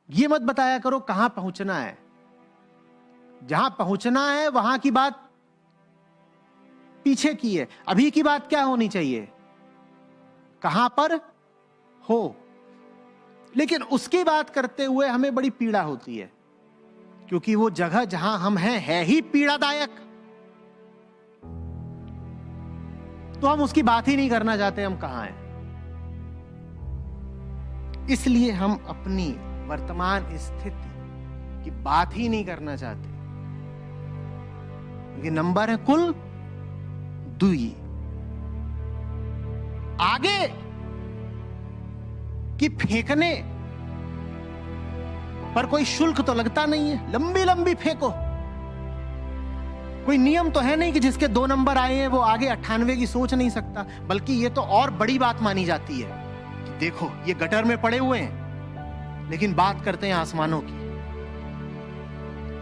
ये मत बताया करो कहां पहुंचना है। जहां पहुंचना है वहां की बात पीछे की है। अभी की बात क्या होनी चाहिए, कहां पर हो। लेकिन उसकी बात करते हुए हमें बड़ी पीड़ा होती है, क्योंकि वो जगह जहां हम हैं है ही पीड़ादायक। तो हम उसकी बात ही नहीं करना चाहते हम कहां हैं। इसलिए हम अपनी वर्तमान स्थिति की बात ही नहीं करना चाहते, क्योंकि नंबर है कुल 2। आगे कि फेंकने पर कोई शुल्क तो लगता नहीं है, लंबी लंबी फेंको। कोई नियम तो है नहीं कि जिसके 2 नंबर आए हैं वो आगे 98 की सोच नहीं सकता। बल्कि ये तो और बड़ी बात मानी जाती है कि देखो ये गटर में पड़े हुए हैं, लेकिन बात करते हैं आसमानों की।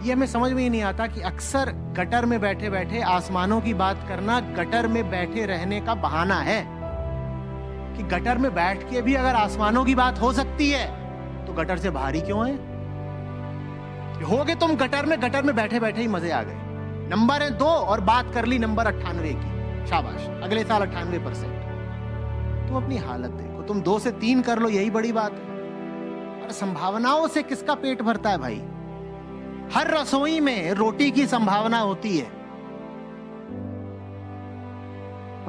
ये हमें समझ में ही नहीं आता कि अक्सर गटर में बैठे बैठे आसमानों की बात करना गटर में बैठे रहने का बहाना है। कि गटर में बैठ के भी अगर आसमानों की बात हो सकती है तो गटर से बाहर ही क्यों है। होगे तुम गटर में बैठे बैठे ही मजे आ गए। नंबर है 2 और बात कर ली नंबर 98 की, शाबाश, अगले साल 98%। तुम अपनी हालत देखो, तुम 2 से 3 कर लो, यही बड़ी बात है। और संभावनाओं से किसका पेट भरता है भाई। हर रसोई में रोटी की संभावना होती है।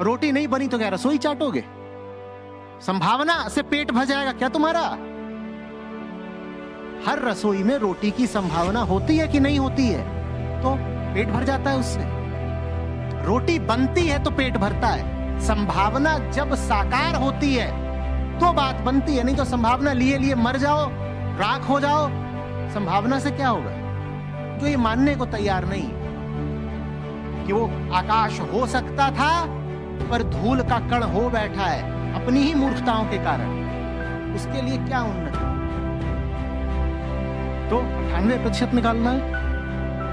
रोटी नहीं बनी तो क्या रसोई चाटोगे। संभावना से पेट भर जाएगा क्या तुम्हारा। हर रसोई में रोटी की संभावना होती है कि नहीं होती है, तो पेट भर जाता है उससे। रोटी बनती है तो पेट भरता है। संभावना जब साकार होती है तो बात बनती है, नहीं तो संभावना लिए लिए मर जाओ, राख हो जाओ। संभावना से क्या होगा। जो ये मानने को तैयार नहीं कि वो आकाश हो सकता था पर धूल का कण हो बैठा है अपनी ही मूर्खताओं के कारण, उसके लिए क्या उन्नति। तो 98% निकालना है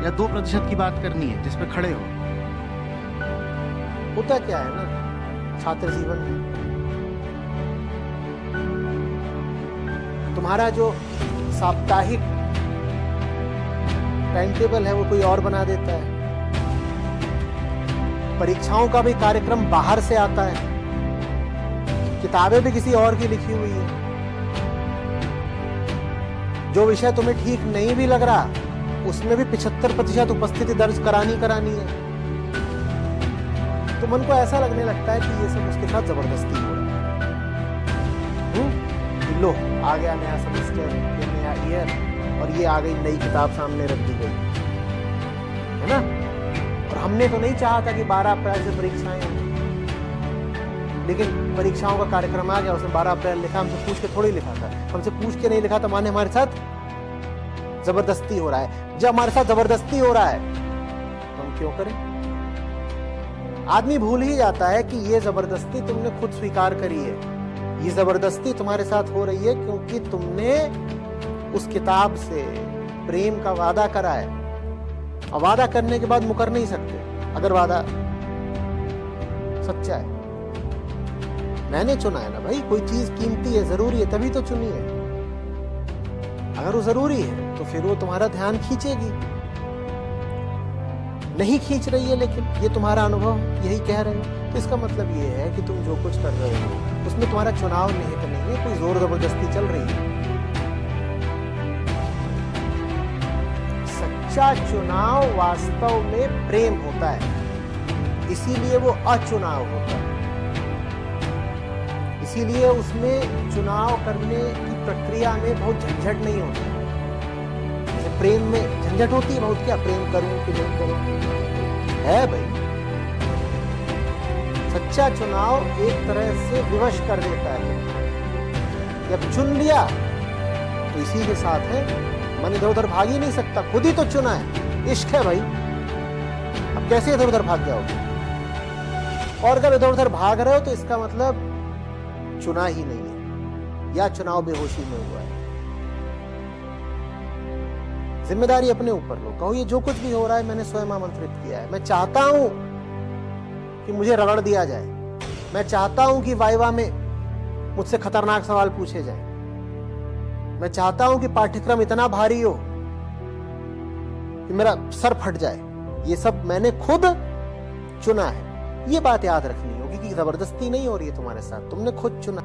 या 2% की बात करनी है जिस पे खड़े हो। होता क्या है ना छात्र जीवन में, तुम्हारा जो साप्ताहिक टाइम टेबल है वो कोई और बना देता है। परीक्षाओं का भी कार्यक्रम बाहर से आता है, किताबें भी किसी और की लिखी हुई है। जो विषय तुम्हें ठीक नहीं भी लग रहा उसमें भी 75% उपस्थिति दर्ज करानी है। तो मन को ऐसा लगने लगता है कि ये सब उसके साथ जबरदस्ती हो रहा है। लो आ गया नया सेमेस्टर, ये नया ईयर, और ये आ गई नई किताब सामने रख दी गई है ना। और हमने तो नहीं चाहा था कि 12 अप्रैल से परीक्षाएं हैं, लेकिन परीक्षाओं का कार्यक्रम आ गया, उसने 12 अप्रैल लिखा। हमसे पूछ के थोड़ी लिखा था, हमसे पूछ के नहीं लिखा था, माने हमारे साथ जबरदस्ती हो रहा है। जब हमारे साथ जबरदस्ती हो रहा है तो हम क्यों करें। आदमी भूल ही जाता है कि ये जबरदस्ती तुमने खुद स्वीकार करी है। ये जबरदस्ती तुम्हारे साथ हो रही है क्योंकि तुमने उस किताब से प्रेम का वादा करा है, और वादा करने के बाद मुकर नहीं सकते अगर वादा सच्चा है। मैंने चुना है ना भाई, कोई चीज कीमती है, जरूरी है, तभी तो चुनी है। अगर वो जरूरी है तो फिर वो तुम्हारा ध्यान खींचेगी। नहीं खींच रही है लेकिन ये तुम्हारा अनुभव यही कह रहे हो, तो इसका मतलब ये है कि तुम जो कुछ कर रहे हो उसमें तुम्हारा चुनाव निहित नहीं है, कोई जोर जबरदस्ती चल रही है। सच्चा चुनाव वास्तव में प्रेम होता है, इसीलिए वो अचुनाव होता है। इसीलिए उसमें चुनाव करने की प्रक्रिया में बहुत झंझट नहीं होता। जैसे प्रेम में झंझट होती है बहुत, क्या प्रेम करूं कि नहीं करूं है भाई। सच्चा चुनाव एक तरह से विवश कर देता है। जब चुन लिया तो इसी के साथ है, मन इधर उधर भाग ही नहीं सकता, खुद ही तो चुना है, इश्क है भाई। अब कैसे इधर उधर भाग जाओगे। और अगर इधर उधर भाग रहे हो तो इसका मतलब चुना ही नहीं है, या चुनाव बेहोशी में हुआ है। जिम्मेदारी अपने ऊपर लो, कहो ये जो कुछ भी हो रहा है मैंने स्वयं आमंत्रित किया है। मैं चाहता हूं कि मुझे रगड़ दिया जाए, मैं चाहता हूं कि वाइवा में मुझसे खतरनाक सवाल पूछे जाए, मैं चाहता हूं कि पाठ्यक्रम इतना भारी हो कि मेरा सर फट जाए। ये सब मैंने खुद चुना है, ये बात याद रखनी होगी कि जबरदस्ती नहीं हो रही है तुम्हारे साथ, तुमने खुद चुना।